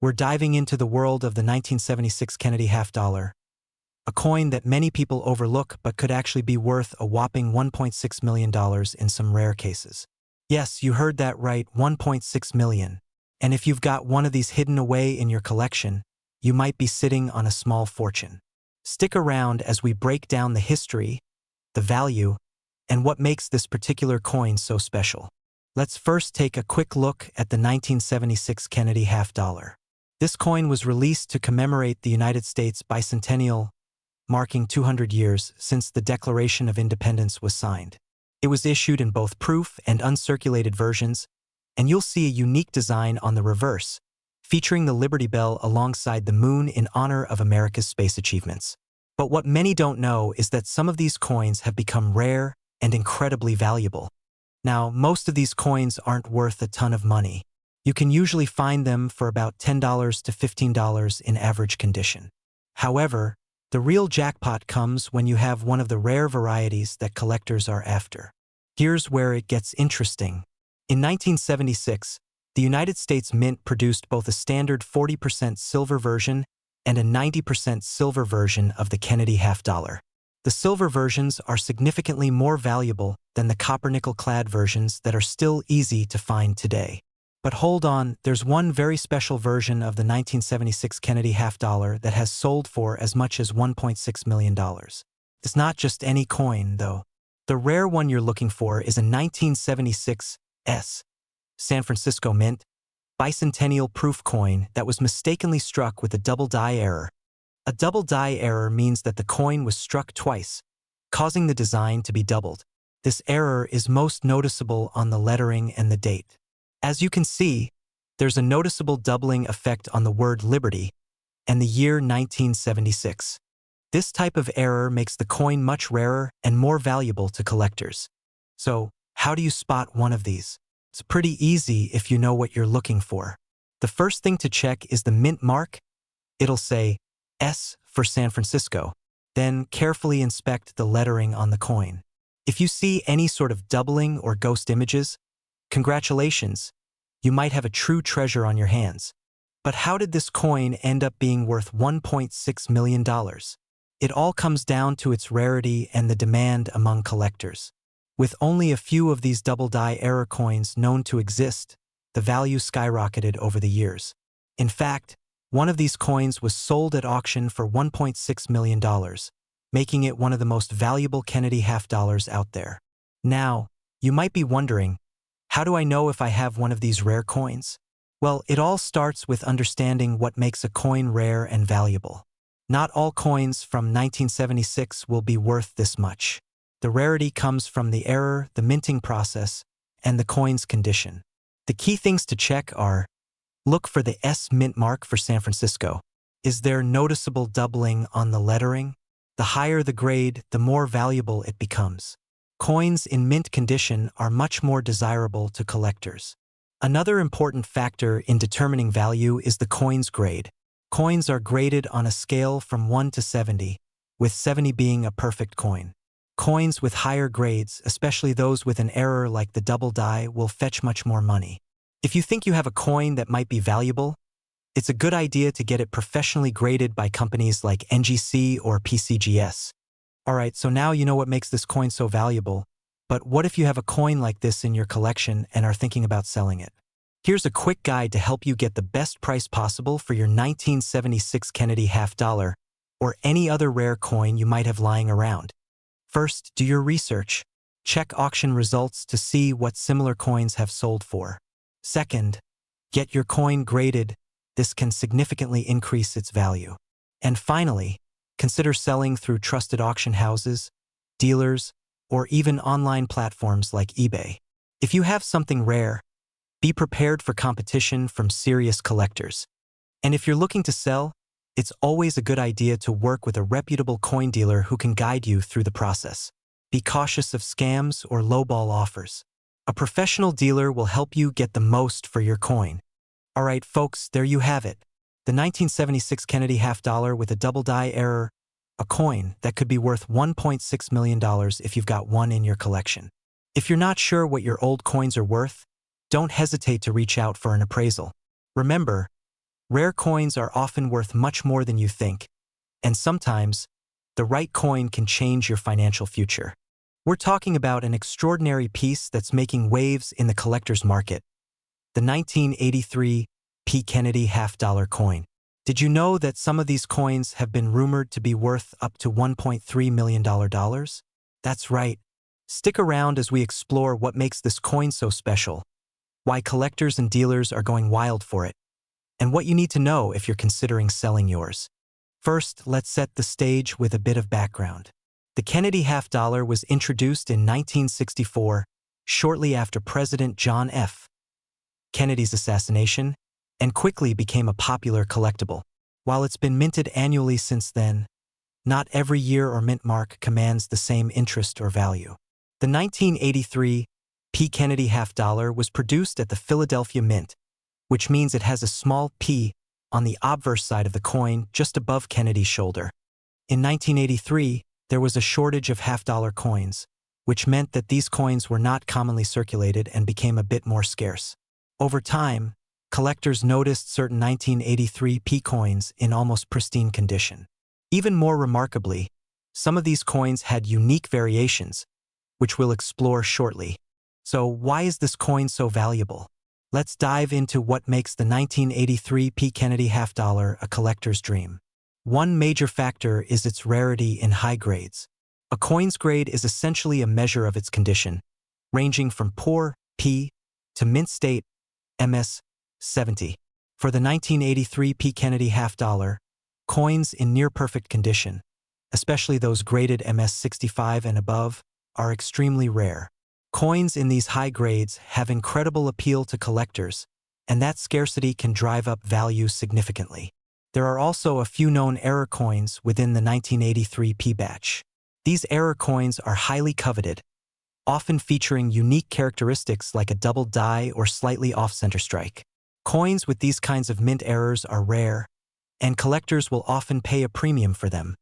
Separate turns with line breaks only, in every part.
We're diving into the world of the 1976 Kennedy half dollar, a coin that many people overlook but could actually be worth a whopping $1.6 million in some rare cases. Yes, you heard that right, $1.6 million. And if you've got one of these hidden away in your collection, you might be sitting on a small fortune. Stick around as we break down the history, the value, and what makes this particular coin so special. Let's first take a quick look at the 1976 Kennedy half dollar. This coin was released to commemorate the United States bicentennial, marking 200 years since the Declaration of Independence was signed. It was issued in both proof and uncirculated versions, and you'll see a unique design on the reverse, featuring the Liberty Bell alongside the moon in honor of America's space achievements. But what many don't know is that some of these coins have become rare and incredibly valuable. Now, most of these coins aren't worth a ton of money. You can usually find them for about $10 to $15 in average condition. However, the real jackpot comes when you have one of the rare varieties that collectors are after. Here's where it gets interesting. In 1976, the United States Mint produced both a standard 40% silver version and a 90% silver version of the Kennedy half dollar. The silver versions are significantly more valuable than the copper-nickel-clad versions that are still easy to find today. But hold on, there's one very special version of the 1976 Kennedy half dollar that has sold for as much as $1.6 million. It's not just any coin, though. The rare one you're looking for is a 1976 San Francisco Mint bicentennial proof coin that was mistakenly struck with a double die error. A double die error means that the coin was struck twice, causing the design to be doubled. This error is most noticeable on the lettering and the date. As you can see, there's a noticeable doubling effect on the word Liberty and the year 1976. This type of error makes the coin much rarer and more valuable to collectors. So, how do you spot one of these? It's pretty easy if you know what you're looking for. The first thing to check is the mint mark. It'll say S for San Francisco. Then carefully inspect the lettering on the coin. If you see any sort of doubling or ghost images, congratulations, you might have a true treasure on your hands. But how did this coin end up being worth $1.6 million? It all comes down to its rarity and the demand among collectors. With only a few of these double die error coins known to exist, the value skyrocketed over the years. In fact, one of these coins was sold at auction for $1.6 million, making it one of the most valuable Kennedy half dollars out there. Now, you might be wondering, how do I know if I have one of these rare coins? Well, it all starts with understanding what makes a coin rare and valuable. Not all coins from 1976 will be worth this much. The rarity comes from the error, the minting process, and the coin's condition. The key things to check are: look for the S mint mark for San Francisco. Is there noticeable doubling on the lettering? The higher the grade, the more valuable it becomes. Coins in mint condition are much more desirable to collectors. Another important factor in determining value is the coin's grade. Coins are graded on a scale from 1 to 70, with 70 being a perfect coin. Coins with higher grades, especially those with an error like the double die, will fetch much more money. If you think you have a coin that might be valuable, it's a good idea to get it professionally graded by companies like NGC or PCGS. Alright, so now you know what makes this coin so valuable, but what if you have a coin like this in your collection and are thinking about selling it? Here's a quick guide to help you get the best price possible for your 1976 Kennedy half dollar or any other rare coin you might have lying around. First, do your research. Check auction results to see what similar coins have sold for. Second, get your coin graded. This can significantly increase its value. And finally, consider selling through trusted auction houses, dealers, or even online platforms like eBay. If you have something rare, be prepared for competition from serious collectors. And if you're looking to sell, it's always a good idea to work with a reputable coin dealer who can guide you through the process. Be cautious of scams or lowball offers. A professional dealer will help you get the most for your coin. Alright folks, there you have it. The 1976 Kennedy half dollar with a double die error, a coin that could be worth $1.6 million if you've got one in your collection. If you're not sure what your old coins are worth, don't hesitate to reach out for an appraisal. Remember, Rare coins are often worth much more than you think, and sometimes, the right coin can change your financial future. We're talking about an extraordinary piece that's making waves in the collector's market, the 1983 P. Kennedy half-dollar coin. Did you know that some of these coins have been rumored to be worth up to $1.3 million? That's right. Stick around as we explore what makes this coin so special, why collectors and dealers are going wild for it, and what you need to know if you're considering selling yours. First, let's set the stage with a bit of background. The Kennedy half-dollar was introduced in 1964, shortly after President John F. Kennedy's assassination, and quickly became a popular collectible. While it's been minted annually since then, not every year or mint mark commands the same interest or value. The 1983 P. Kennedy half-dollar was produced at the Philadelphia Mint, which means it has a small P on the obverse side of the coin just above Kennedy's shoulder. In 1983, there was a shortage of half-dollar coins, which meant that these coins were not commonly circulated and became a bit more scarce. Over time, collectors noticed certain 1983 P coins in almost pristine condition. Even more remarkably, some of these coins had unique variations, which we'll explore shortly. So why is this coin so valuable? Let's dive into what makes the 1983 P. Kennedy half-dollar a collector's dream. One major factor is its rarity in high grades. A coin's grade is essentially a measure of its condition, ranging from poor, P, to mint state, MS, 70. For the 1983 P. Kennedy half-dollar, coins in near-perfect condition, especially those graded MS 65 and above, are extremely rare. Coins in these high grades have incredible appeal to collectors, and that scarcity can drive up value significantly. There are also a few known error coins within the 1983 P batch. These error coins are highly coveted, often featuring unique characteristics like a double die or slightly off-center strike. Coins with these kinds of mint errors are rare, and collectors will often pay a premium for them,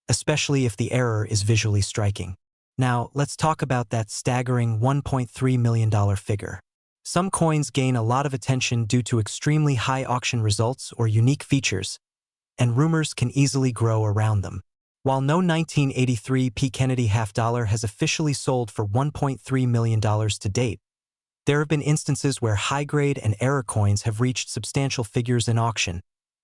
especially if the error is visually striking. Now, let's talk about that staggering $1.3 million figure. Some coins gain a lot of attention due to extremely high auction results or unique features, and rumors can easily grow around them. While no 1983 P. Kennedy half-dollar has officially sold for $1.3 million to date, there have been instances where high-grade and error coins have reached substantial figures in auction,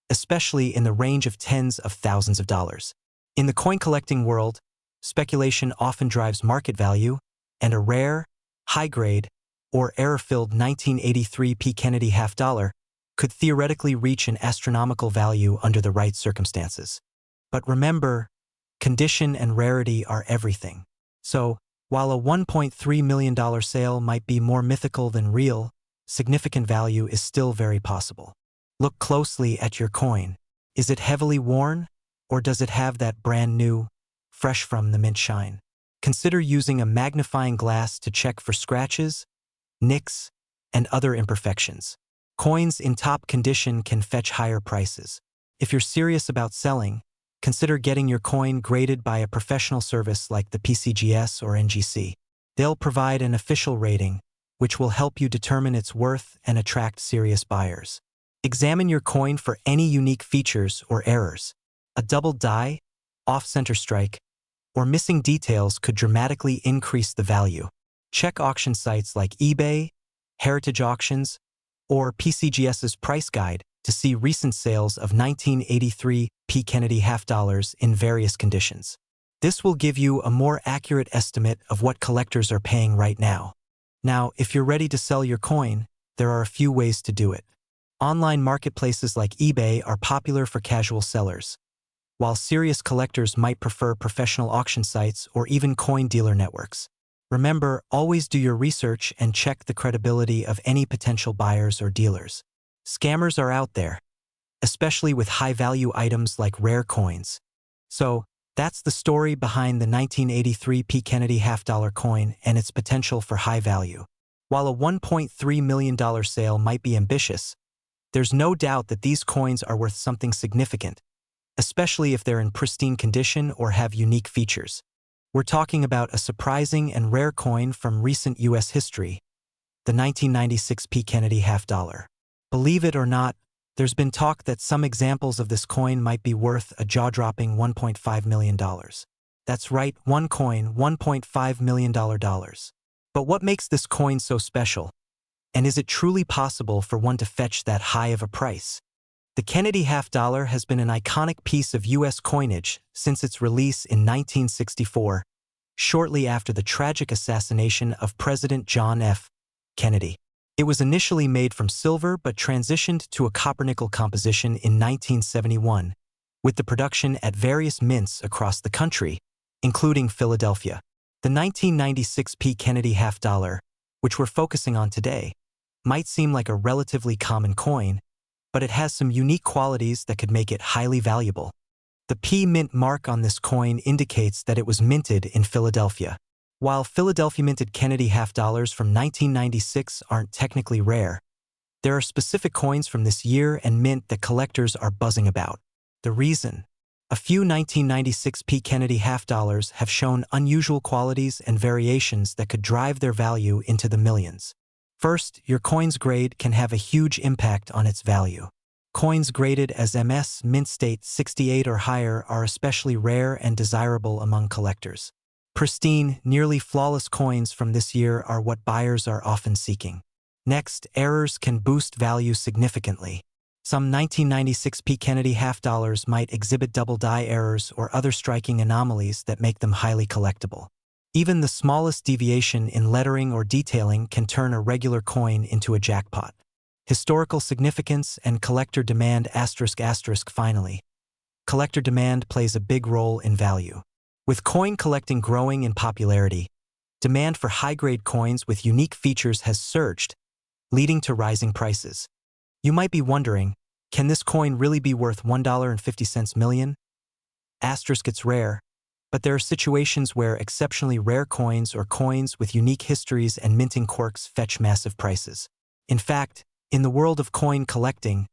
especially in the range of tens of thousands of dollars. In the coin collecting world, speculation often drives market value, and a rare, high-grade, or error-filled 1983 P. Kennedy half-dollar could theoretically reach an astronomical value under the right circumstances. But remember, condition and rarity are everything. So, while a $1.3 million sale might be more mythical than real, significant value is still very possible. Look closely at your coin. Is it heavily worn, or does it have that brand new, fresh from the mint shine? Consider using a magnifying glass to check for scratches, nicks, and other imperfections. Coins in top condition can fetch higher prices. If you're serious about selling, consider getting your coin graded by a professional service like the PCGS or NGC. They'll provide an official rating, which will help you determine its worth and attract serious buyers. Examine your coin for any unique features or errors. A double die, off-center strike, or missing details could dramatically increase the value. Check auction sites like eBay, Heritage Auctions, or PCGS's price guide to see recent sales of 1983 P. Kennedy half-dollars in various conditions. This will give you a more accurate estimate of what collectors are paying right now. Now, if you're ready to sell your coin, there are a few ways to do it. Online marketplaces like eBay are popular for casual sellers, while serious collectors might prefer professional auction sites or even coin dealer networks. Remember, always do your research and check the credibility of any potential buyers or dealers. Scammers are out there, especially with high-value items like rare coins. So, that's the story behind the 1983 P. Kennedy half-dollar coin and its potential for high value. While a $1.3 million sale might be ambitious, there's no doubt that these coins are worth something significant, especially if they're in pristine condition or have unique features. We're talking about a surprising and rare coin from recent U.S. history, the 1996 P. Kennedy half-dollar. Believe it or not, There's been talk that some examples of this coin might be worth a jaw-dropping $1.5 million. That's right, one coin, $1.5 million. But what makes this coin so special? And is it truly possible for one to fetch that high of a price? The Kennedy half-dollar has been an iconic piece of U.S. coinage since its release in 1964, shortly after the tragic assassination of President John F. Kennedy. It was initially made from silver but transitioned to a copper-nickel composition in 1971, with the production at various mints across the country, including Philadelphia. The 1996 Kennedy half-dollar, which we're focusing on today, might seem like a relatively common coin, but it has some unique qualities that could make it highly valuable. The P mint mark on this coin indicates that it was minted in Philadelphia. While Philadelphia minted Kennedy half-dollars from 1996 aren't technically rare, there are specific coins from this year and mint that collectors are buzzing about. The reason? A few 1996 Kennedy half-dollars have shown unusual qualities and variations that could drive their value into the millions. First, your coin's grade can have a huge impact on its value. Coins graded as MS mint state 68 or higher are especially rare and desirable among collectors. Pristine, nearly flawless coins from this year are what buyers are often seeking. Next, errors can boost value significantly. Some 1996 Kennedy half-dollars might exhibit double die errors or other striking anomalies that make them highly collectible. Even the smallest deviation in lettering or detailing can turn a regular coin into a jackpot. Historical significance and collector demand ***. Finally, collector demand plays a big role in value. With coin collecting growing in popularity, demand for high-grade coins with unique features has surged, leading to rising prices. You might be wondering, can this coin really be worth $1.50 million? It's rare, but there are situations where exceptionally rare coins or coins with unique histories and minting quirks fetch massive prices. In fact, in the world of coin collecting,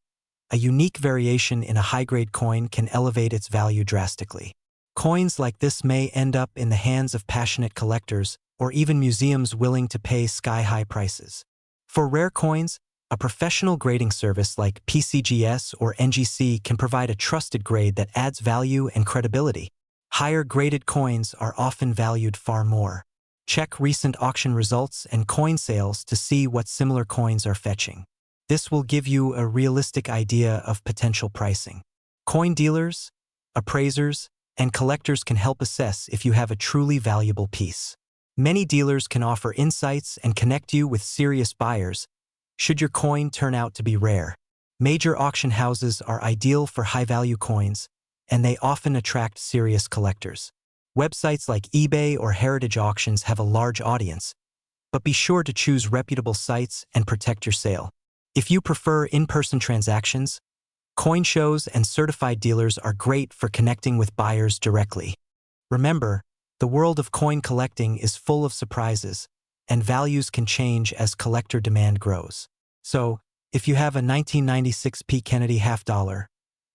a unique variation in a high-grade coin can elevate its value drastically. Coins like this may end up in the hands of passionate collectors or even museums willing to pay sky-high prices. For rare coins, a professional grading service like PCGS or NGC can provide a trusted grade that adds value and credibility. Higher graded coins are often valued far more. Check recent auction results and coin sales to see what similar coins are fetching. This will give you a realistic idea of potential pricing. Coin dealers, appraisers, and collectors can help assess if you have a truly valuable piece. Many dealers can offer insights and connect you with serious buyers should your coin turn out to be rare. Major auction houses are ideal for high-value coins, and they often attract serious collectors. Websites like eBay or Heritage Auctions have a large audience, but be sure to choose reputable sites and protect your sale. If you prefer in-person transactions, coin shows and certified dealers are great for connecting with buyers directly. Remember, the world of coin collecting is full of surprises, and values can change as collector demand grows. So, if you have a 1996 Kennedy half-dollar,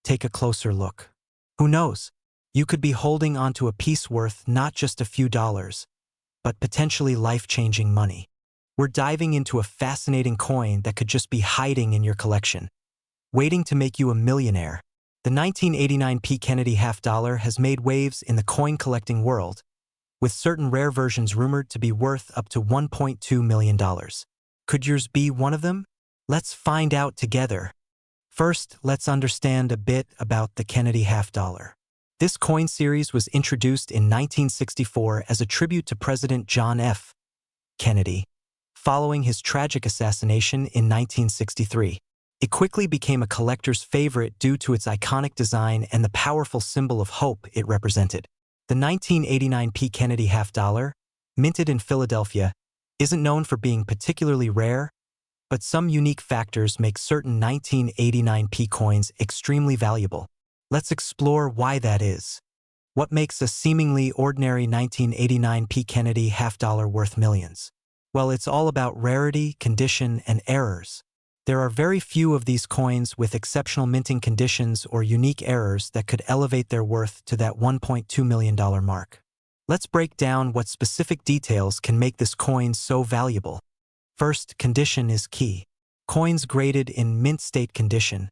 take a closer look. Who knows? You could be holding onto a piece worth not just a few dollars, but potentially life-changing money. We're diving into a fascinating coin that could just be hiding in your collection, waiting to make you a millionaire. The 1989 Kennedy half-dollar has made waves in the coin collecting world, with certain rare versions rumored to be worth up to $1.2 million. Could yours be one of them? Let's find out together. First, let's understand a bit about the Kennedy half-dollar. This coin series was introduced in 1964 as a tribute to President John F. Kennedy, following his tragic assassination in 1963. It quickly became a collector's favorite due to its iconic design and the powerful symbol of hope it represented. The 1989 Kennedy half-dollar, minted in Philadelphia, isn't known for being particularly rare, but some unique factors make certain 1989 coins extremely valuable. Let's explore why that is. What makes a seemingly ordinary 1989 Kennedy half-dollar worth millions? Well, it's all about rarity, condition, and errors. There are very few of these coins with exceptional minting conditions or unique errors that could elevate their worth to that $1.2 million mark. Let's break down what specific details can make this coin so valuable. First, condition is key. Coins graded in mint state condition,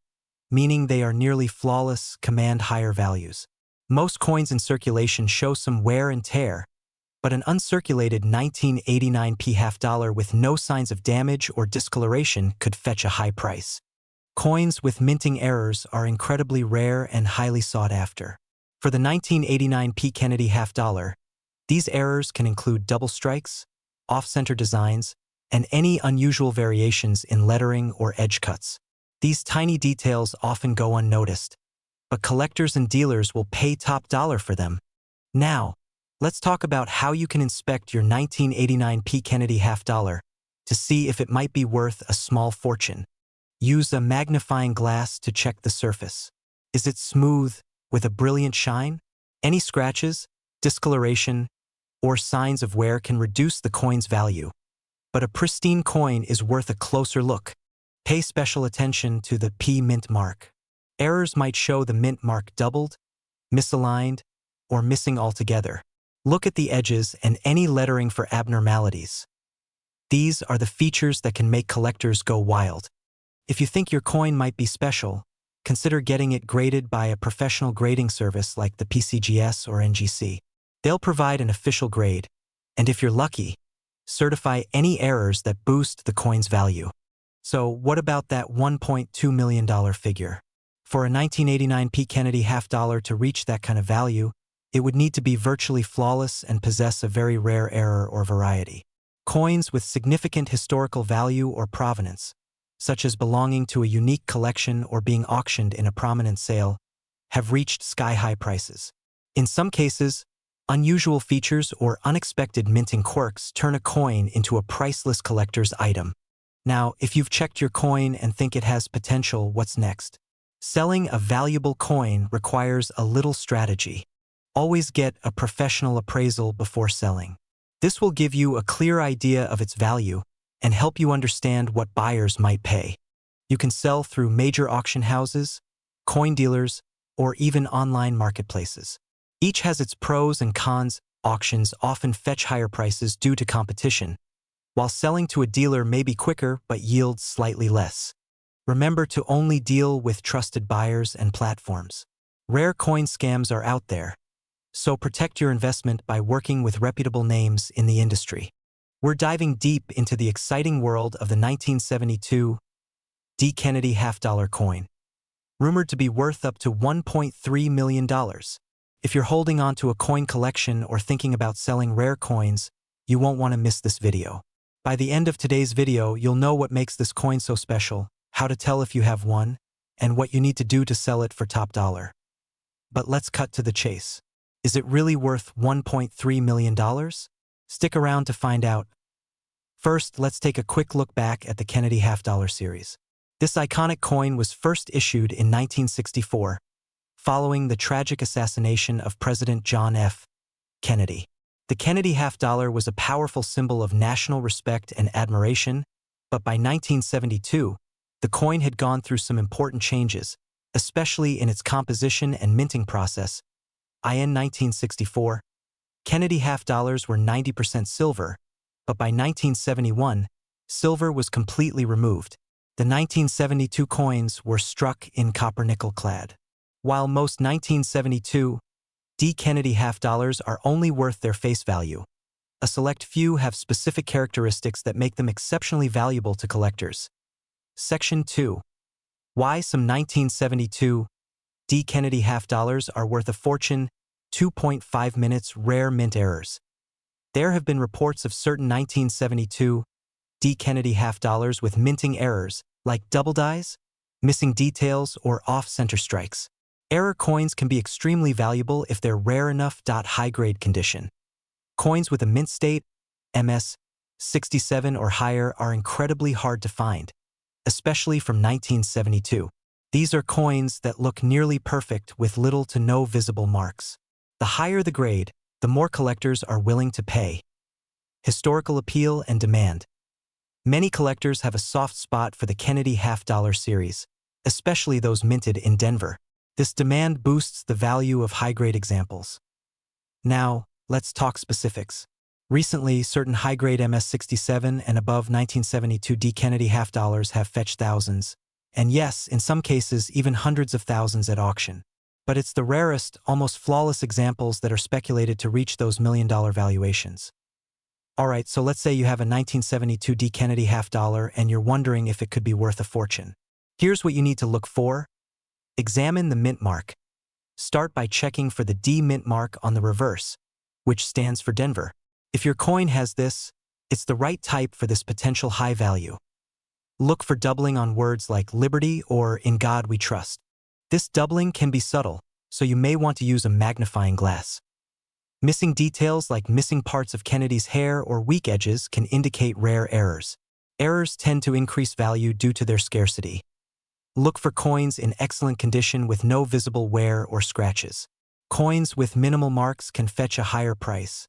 meaning they are nearly flawless, command higher values. Most coins in circulation show some wear and tear, but an uncirculated 1989p half-dollar with no signs of damage or discoloration could fetch a high price. Coins with minting errors are incredibly rare and highly sought after. For the 1989p Keenedy half-dollar, these errors can include double strikes, off-center designs, and any unusual variations in lettering or edge cuts. These tiny details often go unnoticed, but collectors and dealers will pay top dollar for them. Now, let's talk about how you can inspect your 1989p Keenedy half-dollar to see if it might be worth a small fortune. Use a magnifying glass to check the surface. Is it smooth, with a brilliant shine? Any scratches, discoloration, or signs of wear can reduce the coin's value. But a pristine coin is worth a closer look. Pay special attention to the P mint mark. Errors might show the mint mark doubled, misaligned, or missing altogether. Look at the edges and any lettering for abnormalities. These are the features that can make collectors go wild. If you think your coin might be special, consider getting it graded by a professional grading service like the PCGS or NGC. They'll provide an official grade, and if you're lucky, certify any errors that boost the coin's value. So what about that $1.2 million figure? For a 1989p Keenedy half-dollar to reach that kind of value, it would need to be virtually flawless and possess a very rare error or variety. Coins with significant historical value or provenance, such as belonging to a unique collection or being auctioned in a prominent sale, have reached sky-high prices. In some cases, unusual features or unexpected minting quirks turn a coin into a priceless collector's item. Now, if you've checked your coin and think it has potential, what's next? Selling a valuable coin requires a little strategy. Always get a professional appraisal before selling. This will give you a clear idea of its value and help you understand what buyers might pay. You can sell through major auction houses, coin dealers, or even online marketplaces. Each has its pros and cons. Auctions often fetch higher prices due to competition, while selling to a dealer may be quicker but yields slightly less. Remember to only deal with trusted buyers and platforms. Rare coin scams are out there, so protect your investment by working with reputable names in the industry. We're diving deep into the exciting world of the 1972 D. Keenedy half-dollar coin, rumored to be worth up to $1.3 million. If you're holding on to a coin collection or thinking about selling rare coins, you won't want to miss this video. By the end of today's video, you'll know what makes this coin so special, how to tell if you have one, and what you need to do to sell it for top dollar. But let's cut to the chase. Is it really worth $1.3 million? Stick around to find out. First, let's take a quick look back at the Keenedy half-dollar series. This iconic coin was first issued in 1964, following the tragic assassination of President John F. Kennedy. The Kennedy half-dollar was a powerful symbol of national respect and admiration, but by 1972, the coin had gone through some important changes, especially in its composition and minting process. In 1964, Kennedy half-dollars were 90% silver, but by 1971, silver was completely removed. The 1972 coins were struck in copper-nickel clad. While most 1972 D. Kennedy half-dollars are only worth their face value, a select few have specific characteristics that make them exceptionally valuable to collectors. Section 2. Why some 1972 D. Kennedy half-dollars are worth a fortune. 2.5 minutes rare mint errors. There have been reports of certain 1972 D. Kennedy half-dollars with minting errors, like double dies, missing details, or off-center strikes. Error coins can be extremely valuable if they're rare enough. High-grade condition. Coins with a mint state, MS 67 or higher, are incredibly hard to find, especially from 1972. These are coins that look nearly perfect with little to no visible marks. The higher the grade, the more collectors are willing to pay. Historical appeal and demand. Many collectors have a soft spot for the Kennedy half-dollar series, especially those minted in Denver. This demand boosts the value of high-grade examples. Now, let's talk specifics. Recently, certain high-grade MS-67 and above 1972 D. Kennedy half-dollars have fetched thousands, And yes, in some cases, even hundreds of thousands at auction. But it's the rarest, almost flawless examples that are speculated to reach those million-dollar valuations. Alright, so let's say you have a 1972 D Kennedy half dollar and you're wondering if it could be worth a fortune. Here's what you need to look for. Examine the mint mark. Start by checking for the D mint mark on the reverse, which stands for Denver. If your coin has this, it's the right type for this potential high value. Look for doubling on words like Liberty or In God We Trust. This doubling can be subtle, so you may want to use a magnifying glass. Missing details like missing parts of Kennedy's hair or weak edges can indicate rare errors. Errors tend to increase value due to their scarcity. Look for coins in excellent condition with no visible wear or scratches. Coins with minimal marks can fetch a higher price.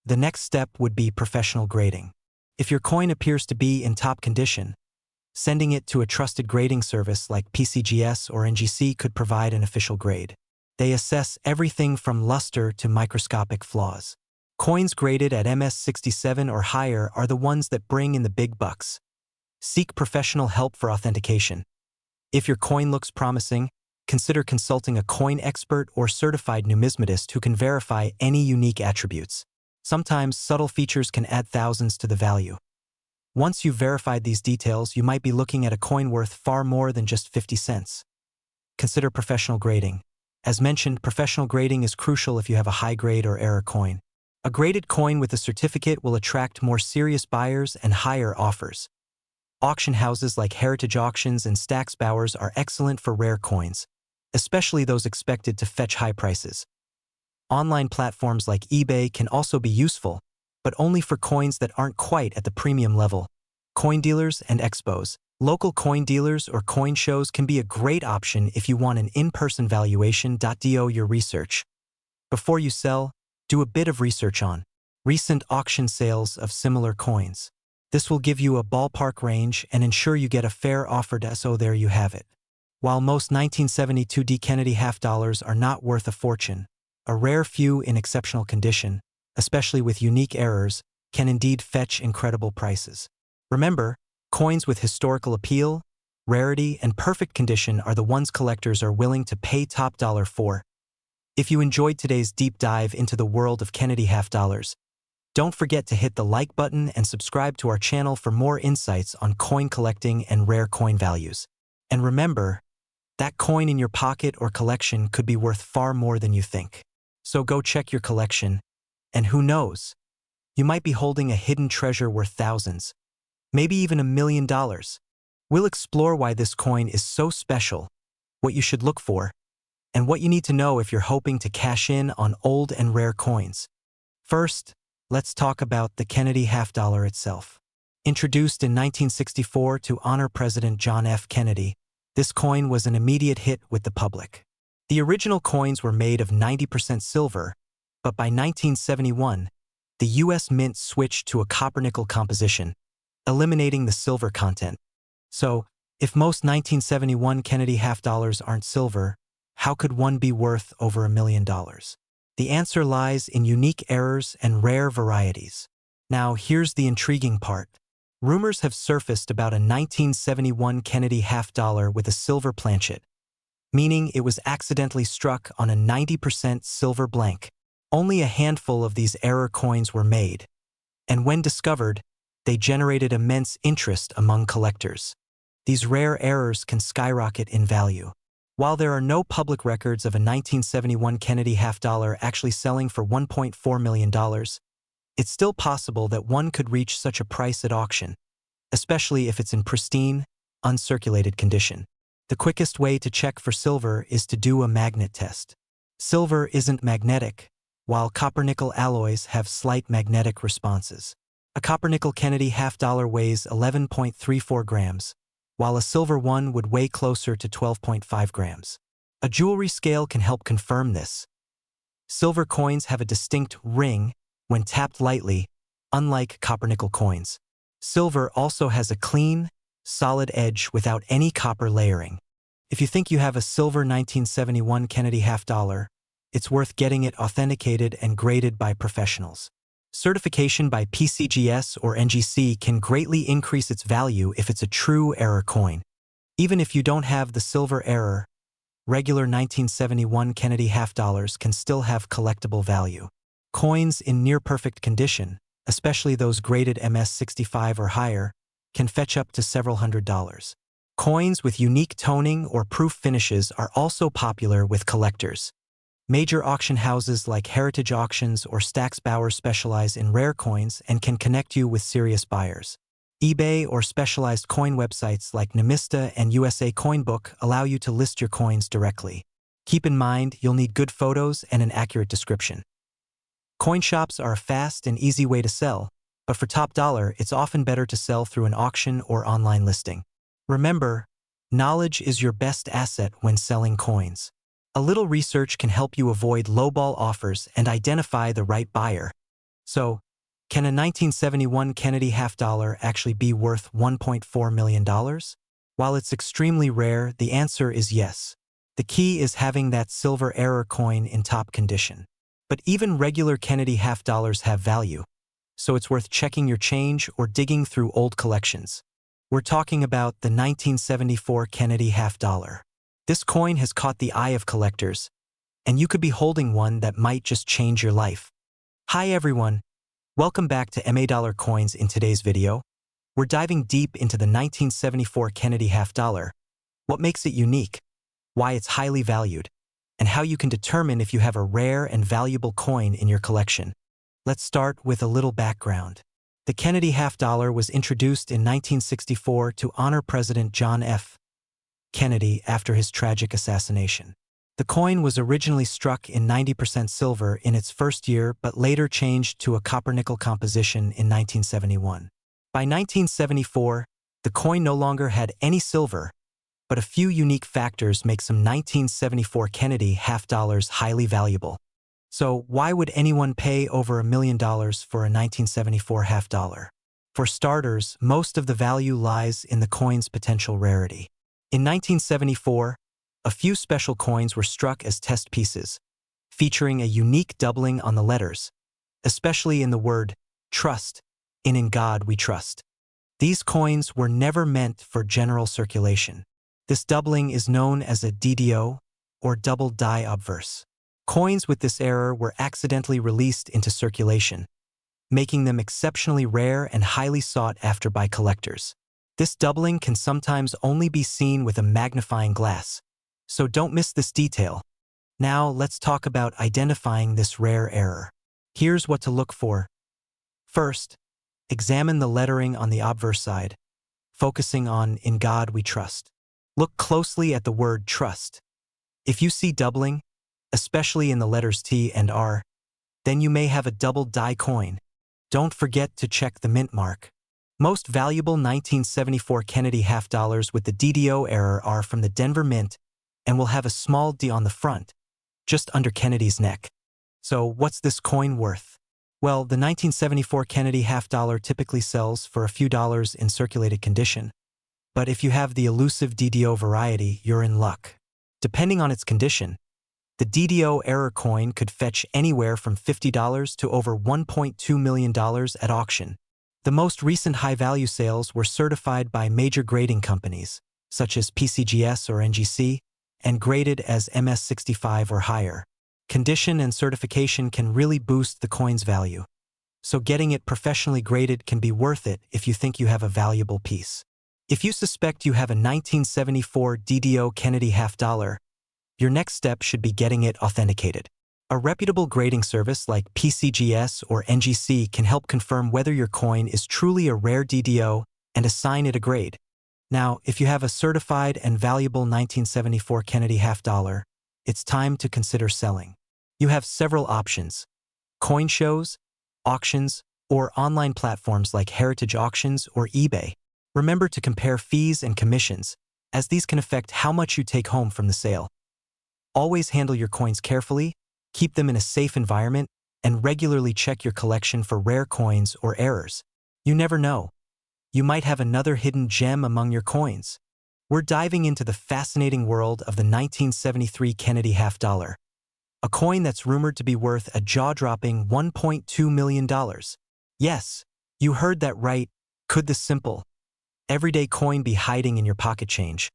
The next step would be professional grading. If your coin appears to be in top condition, sending it to a trusted grading service like PCGS or NGC could provide an official grade. They assess everything from luster to microscopic flaws. Coins graded at MS67 or higher are the ones that bring in the big bucks. Seek professional help for authentication. If your coin looks promising, consider consulting a coin expert or certified numismatist who can verify any unique attributes. Sometimes subtle features can add thousands to the value. Once you've verified these details, you might be looking at a coin worth far more than just 50 cents. Consider professional grading. As mentioned, professional grading is crucial if you have a high-grade or error coin. A graded coin with a certificate will attract more serious buyers and higher offers. Auction houses like Heritage Auctions and Stack's Bowers are excellent for rare coins, especially those expected to fetch high prices. Online platforms like eBay can also be useful, but only for coins that aren't quite at the premium level. Coin dealers and expos. Local coin dealers or coin shows can be a great option if you want an in-person valuation. Do your research. Before you sell, do a bit of research on recent auction sales of similar coins. This will give you a ballpark range and ensure you get a fair offer. So there you have it. While most 1972 D Kennedy half dollars are not worth a fortune, a rare few in exceptional condition, especially with unique errors, can indeed fetch incredible prices. Remember, coins with historical appeal, rarity, and perfect condition are the ones collectors are willing to pay top dollar for. If you enjoyed today's deep dive into the world of Kennedy half dollars, don't forget to hit the like button and subscribe to our channel for more insights on coin collecting and rare coin values. And remember, that coin in your pocket or collection could be worth far more than you think. So go check your collection, and who knows, you might be holding a hidden treasure worth thousands, maybe even $1 million. We'll explore why this coin is so special, what you should look for, and what you need to know if you're hoping to cash in on old and rare coins. First, let's talk about the Kennedy half dollar itself. Introduced in 1964 to honor President John F. Kennedy, this coin was an immediate hit with the public. The original coins were made of 90% silver, but by 1971, the U.S. Mint switched to a copper-nickel composition, eliminating the silver content. So, if most 1971 Kennedy half dollars aren't silver, how could one be worth over $1 million? The answer lies in unique errors and rare varieties. Now, here's the intriguing part. Rumors have surfaced about a 1971 Kennedy half dollar with a silver planchet, meaning it was accidentally struck on a 90% silver blank. Only a handful of these error coins were made, and when discovered, they generated immense interest among collectors. These rare errors can skyrocket in value. While there are no public records of a 1971 Kennedy half dollar actually selling for $1.4 million, it's still possible that one could reach such a price at auction, especially if it's in pristine, uncirculated condition. The quickest way to check for silver is to do a magnet test. Silver isn't magnetic, while copper-nickel alloys have slight magnetic responses. A copper-nickel Kennedy half dollar weighs 11.34 grams, while a silver one would weigh closer to 12.5 grams. A jewelry scale can help confirm this. Silver coins have a distinct ring when tapped lightly, unlike copper-nickel coins. Silver also has a clean, solid edge without any copper layering. If you think you have a silver 1971 Kennedy half dollar, it's worth getting it authenticated and graded by professionals. Certification by PCGS or NGC can greatly increase its value if it's a true error coin. Even if you don't have the silver era, regular 1971 Kennedy half dollars can still have collectible value. Coins in near-perfect condition, especially those graded MS-65 or higher, can fetch up to several $100s. Coins with unique toning or proof finishes are also popular with collectors. Major auction houses like Heritage Auctions or Stack's Bauer specialize in rare coins and can connect you with serious buyers. eBay or specialized coin websites like Nemista and USA Coinbook allow you to list your coins directly. Keep in mind, you'll need good photos and an accurate description. Coin shops are a fast and easy way to sell, but for top dollar, it's often better to sell through an auction or online listing. Remember, knowledge is your best asset when selling coins. A little research can help you avoid lowball offers and identify the right buyer. So, can a 1971 Kennedy half dollar actually be worth $1.4 million? While it's extremely rare, the answer is yes. The key is having that silver era coin in top condition. But even regular Kennedy half dollars have value, so it's worth checking your change or digging through old collections. We're talking about the 1974 Kennedy half dollar. This coin has caught the eye of collectors, and you could be holding one that might just change your life. Hi everyone, welcome back to MA Dollar Coins. In today's video, we're diving deep into the 1974 Kennedy half dollar, what makes it unique, why it's highly valued, and how you can determine if you have a rare and valuable coin in your collection. Let's start with a little background. The Kennedy half dollar was introduced in 1964 to honor President John F. Kennedy after his tragic assassination. The coin was originally struck in 90% silver in its first year but later changed to a copper-nickel composition in 1971. By 1974, the coin no longer had any silver, but a few unique factors make some 1974 Kennedy half dollars highly valuable. So why would anyone pay over $1 million for a 1974 half dollar? For starters, most of the value lies in the coin's potential rarity. In 1974, a few special coins were struck as test pieces, featuring a unique doubling on the letters, especially in the word trust, in God we trust. These coins were never meant for general circulation. This doubling is known as a DDO, or double die obverse. Coins with this error were accidentally released into circulation, making them exceptionally rare and highly sought after by collectors. This doubling can sometimes only be seen with a magnifying glass, so don't miss this detail. Now let's talk about identifying this rare error. Here's what to look for. First, examine the lettering on the obverse side, focusing on "In God we trust." Look closely at the word trust. If you see doubling, especially in the letters T and R, then you may have a double die coin. Don't forget to check the mint mark. Most valuable 1974 Kennedy half dollars with the DDO error are from the Denver Mint and will have a small D on the front, just under Kennedy's neck. So what's this coin worth? Well, the 1974 Kennedy half dollar typically sells for a few dollars in circulated condition. But if you have the elusive DDO variety, you're in luck. Depending on its condition, the DDO error coin could fetch anywhere from $50 to over $1.2 million at auction. The most recent high-value sales were certified by major grading companies, such as PCGS or NGC, and graded as MS-65 or higher. Condition and certification can really boost the coin's value, so getting it professionally graded can be worth it if you think you have a valuable piece. If you suspect you have a 1974 DDO Kennedy half dollar, your next step should be getting it authenticated. A reputable grading service like PCGS or NGC can help confirm whether your coin is truly a rare DDO and assign it a grade. Now, if you have a certified and valuable 1974 Kennedy half dollar, it's time to consider selling. You have several options: coin shows, auctions, or online platforms like Heritage Auctions or eBay. Remember to compare fees and commissions, as these can affect how much you take home from the sale. Always handle your coins carefully, keep them in a safe environment, and regularly check your collection for rare coins or errors. You never know. You might have another hidden gem among your coins. We're diving into the fascinating world of the 1973 Kennedy half dollar, a coin that's rumored to be worth a jaw-dropping $1.2 million. Yes, you heard that right. Could this simple, everyday coin be hiding in your pocket change?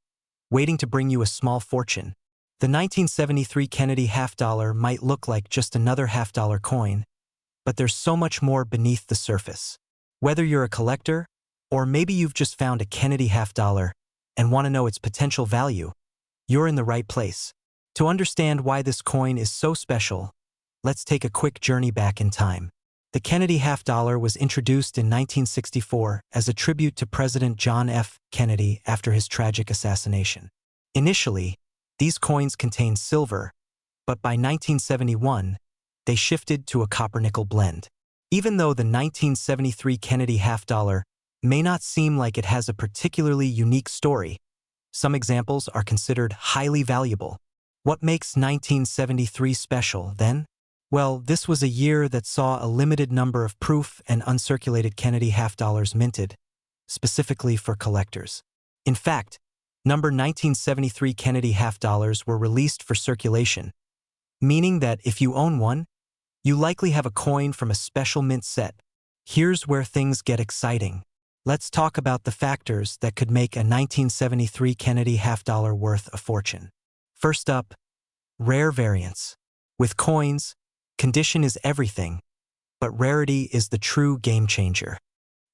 waiting to bring you a small fortune. The 1973 Kennedy half-dollar might look like just another half-dollar coin, but there's so much more beneath the surface. Whether you're a collector, or maybe you've just found a Kennedy half-dollar and want to know its potential value, you're in the right place. To understand why this coin is so special, let's take a quick journey back in time. The Kennedy half-dollar was introduced in 1964 as a tribute to President John F. Kennedy after his tragic assassination. Initially, these coins contained silver, but by 1971, they shifted to a copper-nickel blend. Even though the 1973 Kennedy half-dollar may not seem like it has a particularly unique story, some examples are considered highly valuable. What makes 1973 special, then? Well, this was a year that saw a limited number of proof and uncirculated Kennedy half-dollars minted, specifically for collectors. In fact, number 1973 Kennedy half-dollars were released for circulation, meaning that if you own one, you likely have a coin from a special mint set. Here's where things get exciting. Let's talk about the factors that could make a 1973 Kennedy half-dollar worth a fortune. First up, rare variants. With coins, condition is everything, but rarity is the true game changer.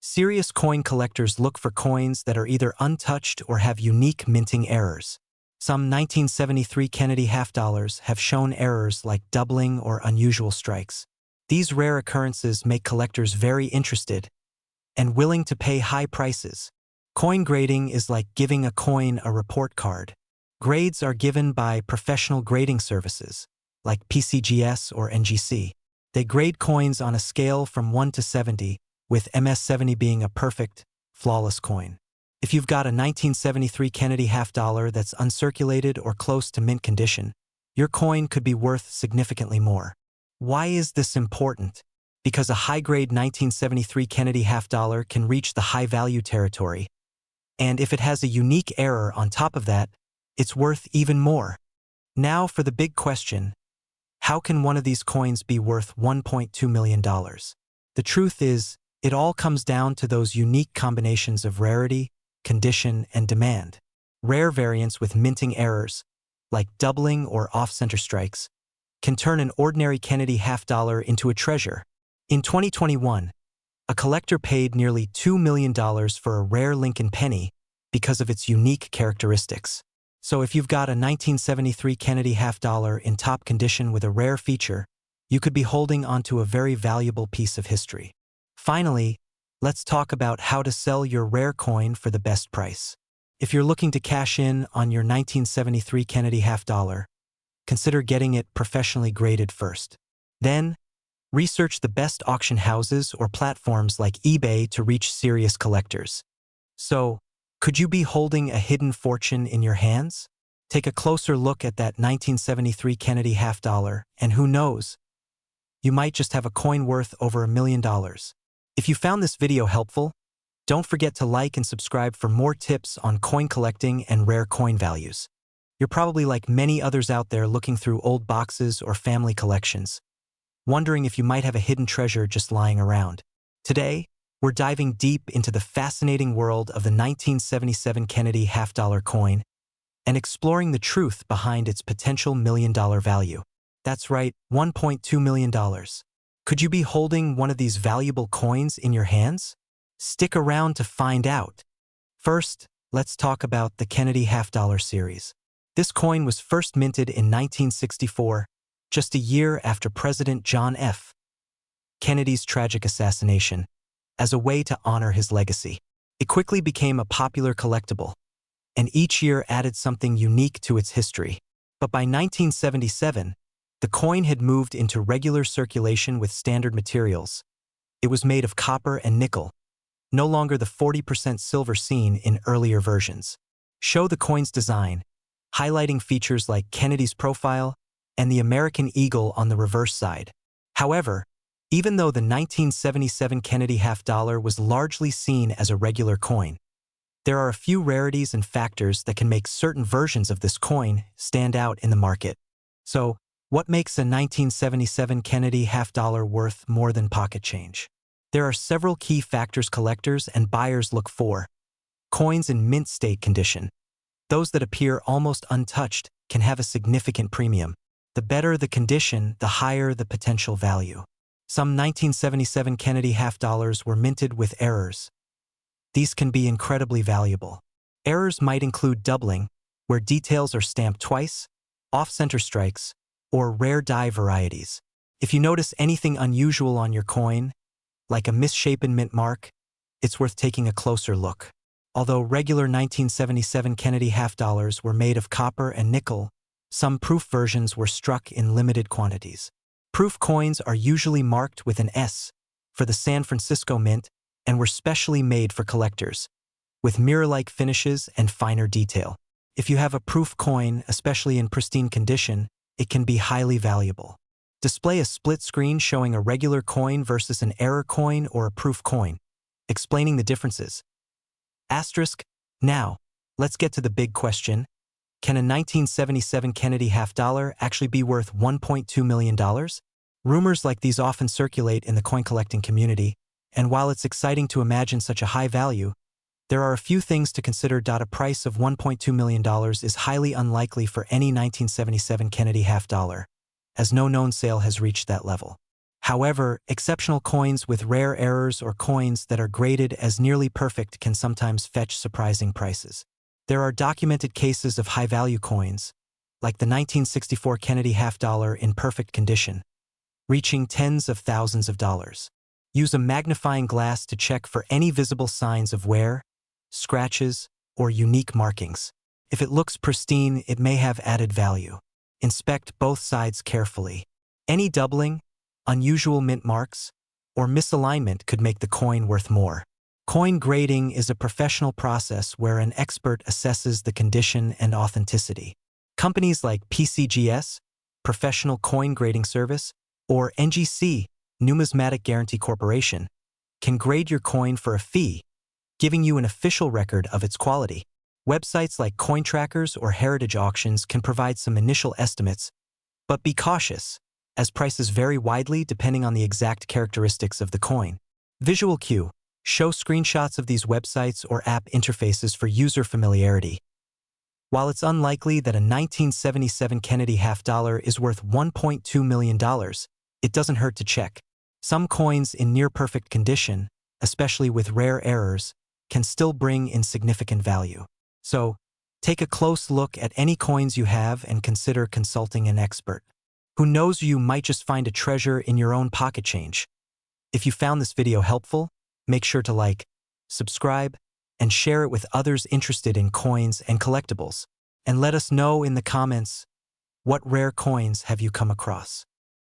Serious coin collectors look for coins that are either untouched or have unique minting errors. Some 1973 Kennedy half-dollars have shown errors like doubling or unusual strikes. These rare occurrences make collectors very interested and willing to pay high prices. Coin grading is like giving a coin a report card. Grades are given by professional grading services, like PCGS or NGC. They grade coins on a scale from 1 to 70, with MS-70 being a perfect, flawless coin. If you've got a 1973 Kennedy half-dollar that's uncirculated or close to mint condition, your coin could be worth significantly more. Why is this important? Because a high-grade 1973 Kennedy half-dollar can reach the high-value territory, and if it has a unique error on top of that, it's worth even more. Now for the big question: how can one of these coins be worth $1.2 million? The truth is, it all comes down to those unique combinations of rarity, condition, and demand. Rare variants with minting errors, like doubling or off-center strikes, can turn an ordinary Kennedy half-dollar into a treasure. In 2021, a collector paid nearly $2 million for a rare Lincoln penny because of its unique characteristics. So if you've got a 1973 Kennedy half-dollar in top condition with a rare feature, you could be holding onto a very valuable piece of history. Finally, let's talk about how to sell your rare coin for the best price. If you're looking to cash in on your 1973 Kennedy half-dollar, consider getting it professionally graded first. Then, research the best auction houses or platforms like eBay to reach serious collectors. So, could you be holding a hidden fortune in your hands? Take a closer look at that 1973 Kennedy half-dollar, and who knows, you might just have a coin worth over $1 million. If you found this video helpful, don't forget to like and subscribe for more tips on coin collecting and rare coin values. You're probably like many others out there looking through old boxes or family collections, wondering if you might have a hidden treasure just lying around. Today, we're diving deep into the fascinating world of the 1977 Kennedy half-dollar coin and exploring the truth behind its potential $1 million value. That's right, $1.2 million. Could you be holding one of these valuable coins in your hands? Stick around to find out. First, let's talk about the Kennedy half-dollar series. This coin was first minted in 1964, just a year after President John F. Kennedy's tragic assassination, as a way to honor his legacy. It quickly became a popular collectible, and each year added something unique to its history. But by 1977, the coin had moved into regular circulation with standard materials. It was made of copper and nickel, no longer the 40% silver seen in earlier versions. Show the coin's design, highlighting features like Kennedy's profile and the American eagle on the reverse side. However, even though the 1977 Kennedy half-dollar was largely seen as a regular coin, there are a few rarities and factors that can make certain versions of this coin stand out in the market. So, what makes a 1977 Kennedy half-dollar worth more than pocket change? There are several key factors collectors and buyers look for. Coins in mint state condition. Those that appear almost untouched can have a significant premium. The better the condition, the higher the potential value. Some 1977 Kennedy half dollars were minted with errors. These can be incredibly valuable. Errors might include doubling, where details are stamped twice, off-center strikes, or rare die varieties. If you notice anything unusual on your coin, like a misshapen mint mark, it's worth taking a closer look. Although regular 1977 Kennedy half dollars were made of copper and nickel, some proof versions were struck in limited quantities. Proof coins are usually marked with an S for the San Francisco Mint and were specially made for collectors, with mirror-like finishes and finer detail. If you have a proof coin, especially in pristine condition, it can be highly valuable. Display a split screen showing a regular coin versus an error coin or a proof coin, explaining the differences. Asterisk. Now, let's get to the big question. Can a 1977 Kennedy half dollar actually be worth $1.2 million? Rumors like these often circulate in the coin collecting community, and while it's exciting to imagine such a high value, there are a few things to consider. A price of $1.2 million is highly unlikely for any 1977 Kennedy half dollar, as no known sale has reached that level. However, exceptional coins with rare errors or coins that are graded as nearly perfect can sometimes fetch surprising prices. There are documented cases of high-value coins, like the 1964 Kennedy half dollar in perfect condition, reaching tens of thousands of dollars. Use a magnifying glass to check for any visible signs of wear, scratches, or unique markings. If it looks pristine, it may have added value. Inspect both sides carefully. Any doubling, unusual mint marks, or misalignment could make the coin worth more. Coin grading is a professional process where an expert assesses the condition and authenticity. Companies like PCGS, Professional Coin Grading Service, or NGC, Numismatic Guarantee Corporation, can grade your coin for a fee, giving you an official record of its quality. Websites like coin trackers or heritage auctions can provide some initial estimates, but be cautious, as prices vary widely depending on the exact characteristics of the coin. Visual cue. Show screenshots of these websites or app interfaces for user familiarity. While it's unlikely that a 1977 Kennedy half dollar is worth $1.2 million, it doesn't hurt to check. Some coins in near-perfect condition, especially with rare errors, can still bring in significant value. So, take a close look at any coins you have and consider consulting an expert. Who knows, you might just find a treasure in your own pocket change. If you found this video helpful, make sure to like, subscribe, and share it with others interested in coins and collectibles. And let us know in the comments, what rare coins have you come across?